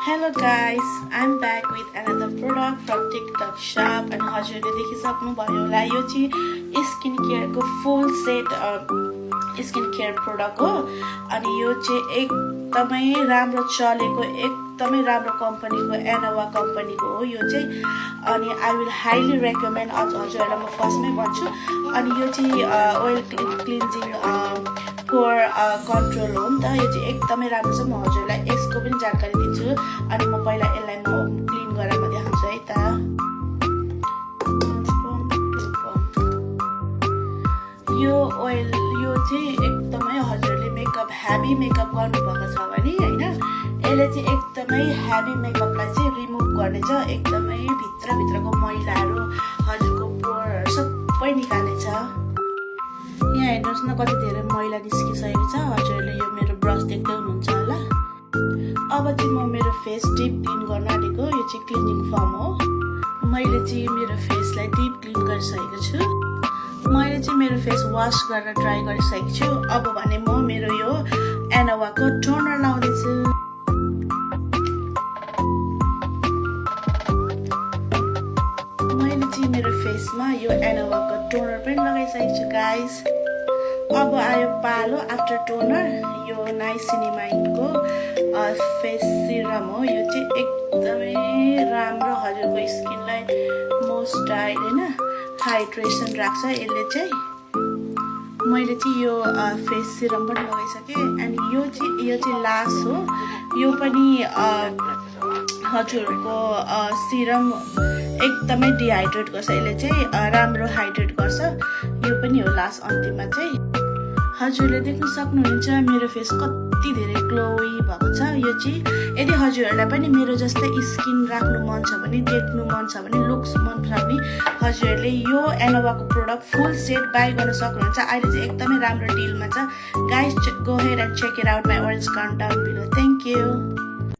Hello guys, I'm back with another product from TikTok shop and हजुरले देखिसक्नुभयो होला यो चाहिँ स्किन केयर को फुल सेट स्किन केयर प्रोडक्ट हो अनि यो चाहिँ एकदमै राम्रो चलेको एकदमै राम्रो कम्पनीको एनोवा कम्पनीको हो यो चाहिँ अनि आई विल हाइली रेकमेन्ड हजुरहरुलाई म फर्स्टमै भन्छु अनि यो चाहिँ ओइल क्लिन्जिङ पोर कन्ट्रोल हो नि त यो चाहिँ एकदमै राम्रो छ म हजुरलाई यसको पनि जानकारी दिन्छु अनि म पहिला यसलाई म क्लिन गरेर म देखाउँछु है त यो ओइल यो चाहिँ एकदमै हजुरले मेकअप हेभी मेकअप गर्नुभएको छ भने हैन यसले चाहिँ एकदमै हेभी मेकअपलाई चाहिँ रिमुभ गर्नेछ एकदमै भित्रको मैलाहरू हजुरको पोरहरू सबै निकाल्नेछ यहाँ हेर्नुहोस् न कति धेरै मैला निस्किसकेको छ हजुरले यो मेरो ब्रस देख्दै हुनुहुन्छ होला अब चाहिँ म मेरो फेस डिप क्लिन गर्न आँटेको यो चाहिँ क्लिनिङ फर्म हो मैले चाहिँ मेरो फेसलाई डिप क्लिन गरिसकेको छु मैले चाहिँ मेरो फेस वाश गरेर ट्राई गरिसकेको छु अब भने म मेरो यो एनोवाको टोनर लाउँदै छु मैले चाहिँ मेरो फेसमा यो एनोवाको टोनर पनि लगाइसकेको छु गाइस अब आयो पालो आफ्टर टोनर यो नाइसिनिमाइडको फेस सिरम हो यो चाहिँ एकदमै राम्रो हजुरको स्किनलाई मोइस्चराइज हैन हाइड्रेसन राख्छ यसले चाहिँ मैले चाहिँ यो फेस सिरम पनि लगाइसकेँ अनि यो चाहिँ लास्ट हो यो पनि हजुरको सिरम एकदमै डिहाइड्रेट गर्छ यसले चाहिँ राम्रो हाइड्रेट गर्छ यो पनि हो लास्ट अन्तिममा चाहिँ हजुरले देख्न सक्नुहुन्छ मेरो फेस कति धेरै ग्लोई भएको छ यो चाहिँ यदि हजुरहरूलाई पनि मेरो जस्तै स्किन राख्नु मन छ भने देख्नु मन छ भने लुक्स मन छ भने हजुरहरूले यो एनोवाको प्रोडक्ट फुल सेट बाई गर्न सक्नुहुन्छ अहिले चाहिँ एकदमै राम्रो डिलमा छ guys go ahead and check it out my orange count down below thank you